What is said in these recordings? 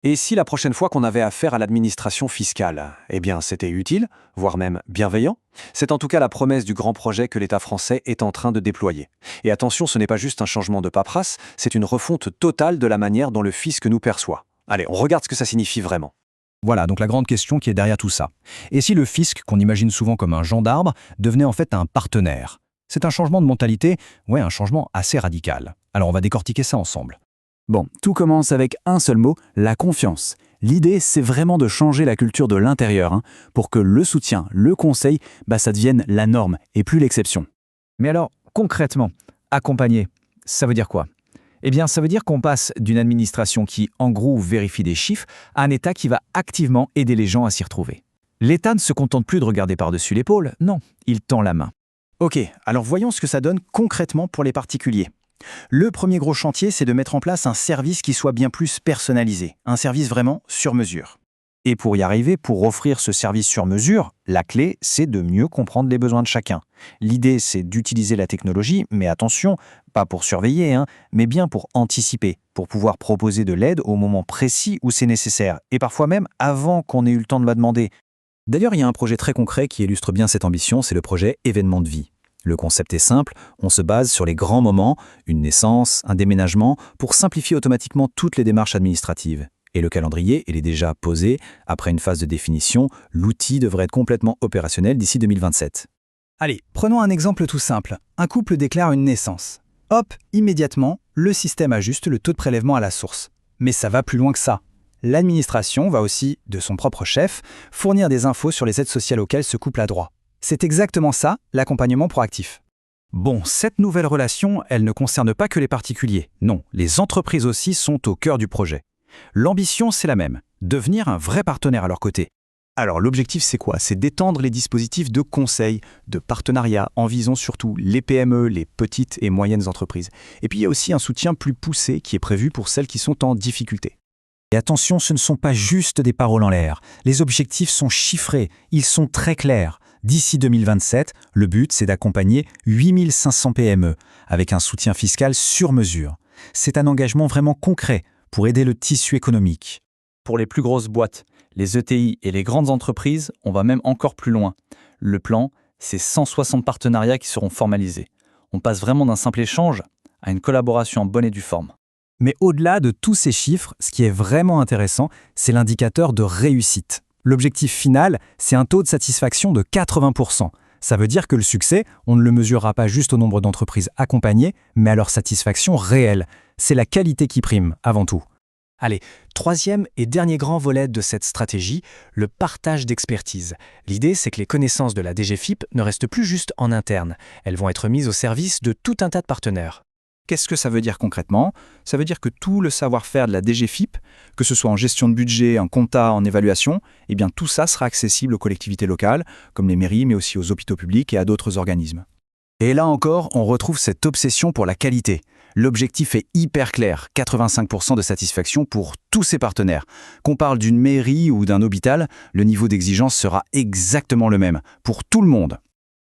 Et si la prochaine fois qu'on avait affaire à l'administration fiscale, eh bien c'était utile, voire même bienveillant? C'est en tout cas la promesse du grand projet que l'État français est en train de déployer. Et attention, ce n'est pas juste un changement de paperasse, c'est une refonte totale de la manière dont le fisc nous perçoit. Allez, on regarde ce que ça signifie vraiment. Voilà, donc la grande question qui est derrière tout ça. Et si le fisc, qu'on imagine souvent comme un gendarme, devenait en fait un partenaire? C'est un changement de mentalité, ouais, un changement assez radical. Alors on va décortiquer ça ensemble. Bon, tout commence avec un seul mot, la confiance. L'idée, c'est vraiment de changer la culture de l'intérieur, pour que le soutien, le conseil, ça devienne la norme et plus l'exception. Mais alors, concrètement, accompagner, ça veut dire quoi? Eh bien, ça veut dire qu'on passe d'une administration qui, en gros, vérifie des chiffres, à un État qui va activement aider les gens à s'y retrouver. L'État ne se contente plus de regarder par-dessus l'épaule, non, il tend la main. Ok, alors voyons ce que ça donne concrètement pour les particuliers. Le premier gros chantier, c'est de mettre en place un service qui soit bien plus personnalisé, un service vraiment sur mesure. Et pour y arriver, pour offrir ce service sur mesure, la clé, c'est de mieux comprendre les besoins de chacun. L'idée, c'est d'utiliser la technologie, mais attention, pas pour surveiller, mais bien pour anticiper, pour pouvoir proposer de l'aide au moment précis où c'est nécessaire, et parfois même avant qu'on ait eu le temps de la demander. D'ailleurs, il y a un projet très concret qui illustre bien cette ambition, c'est le projet Événement de vie. Le concept est simple, on se base sur les grands moments, une naissance, un déménagement, pour simplifier automatiquement toutes les démarches administratives. Et le calendrier, il est déjà posé. Après une phase de définition, l'outil devrait être complètement opérationnel d'ici 2027. Allez, prenons un exemple tout simple. Un couple déclare une naissance. Hop, immédiatement, le système ajuste le taux de prélèvement à la source. Mais ça va plus loin que ça. L'administration va aussi, de son propre chef, fournir des infos sur les aides sociales auxquelles ce couple a droit. C'est exactement ça, l'accompagnement proactif. Bon, cette nouvelle relation, elle ne concerne pas que les particuliers. Non, les entreprises aussi sont au cœur du projet. L'ambition, c'est la même, devenir un vrai partenaire à leur côté. Alors l'objectif, c'est quoi? C'est d'étendre les dispositifs de conseil, de partenariat, en visant surtout les PME, les petites et moyennes entreprises. Et puis il y a aussi un soutien plus poussé qui est prévu pour celles qui sont en difficulté. Et attention, ce ne sont pas juste des paroles en l'air. Les objectifs sont chiffrés, ils sont très clairs. D'ici 2027, le but, c'est d'accompagner 8500 PME avec un soutien fiscal sur mesure. C'est un engagement vraiment concret pour aider le tissu économique. Pour les plus grosses boîtes, les ETI et les grandes entreprises, on va même encore plus loin. Le plan, c'est 160 partenariats qui seront formalisés. On passe vraiment d'un simple échange à une collaboration en bonne et due forme. Mais au-delà de tous ces chiffres, ce qui est vraiment intéressant, c'est l'indicateur de réussite. L'objectif final, c'est un taux de satisfaction de 80%. Ça veut dire que le succès, on ne le mesurera pas juste au nombre d'entreprises accompagnées, mais à leur satisfaction réelle. C'est la qualité qui prime, avant tout. Allez, troisième et dernier grand volet de cette stratégie, le partage d'expertise. L'idée, c'est que les connaissances de la DGFiP ne restent plus juste en interne. Elles vont être mises au service de tout un tas de partenaires. Qu'est-ce que ça veut dire concrètement? Ça veut dire que tout le savoir-faire de la DGFiP, que ce soit en gestion de budget, en compta, en évaluation, eh bien tout ça sera accessible aux collectivités locales, comme les mairies, mais aussi aux hôpitaux publics et à d'autres organismes. Et là encore, on retrouve cette obsession pour la qualité. L'objectif est hyper clair, 85% de satisfaction pour tous ces partenaires. Qu'on parle d'une mairie ou d'un hôpital, le niveau d'exigence sera exactement le même, pour tout le monde.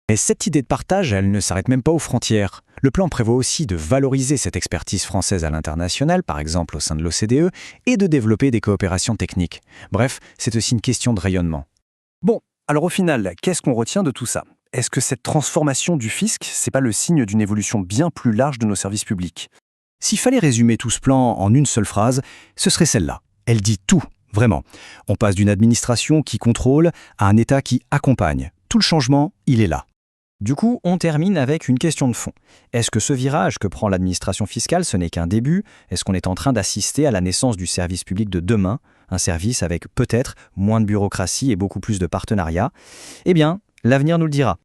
Et cette idée de partage, elle ne s'arrête même pas aux frontières. Le plan prévoit aussi de valoriser cette expertise française à l'international, par exemple au sein de l'OCDE, et de développer des coopérations techniques. Bref, c'est aussi une question de rayonnement. Bon, alors au final, qu'est-ce qu'on retient de tout ça? Est-ce que cette transformation du fisc, c'est pas le signe d'une évolution bien plus large de nos services publics? S'il fallait résumer tout ce plan en une seule phrase, ce serait celle-là. Elle dit tout, vraiment. On passe d'une administration qui contrôle à un État qui accompagne. Tout le changement, il est là. Du coup, on termine avec une question de fond. Est-ce que ce virage que prend l'administration fiscale, ce n'est qu'un début? Est-ce qu'on est en train d'assister à la naissance du service public de demain? Un service avec peut-être moins de bureaucratie et beaucoup plus de partenariats? Eh bien, l'avenir nous le dira.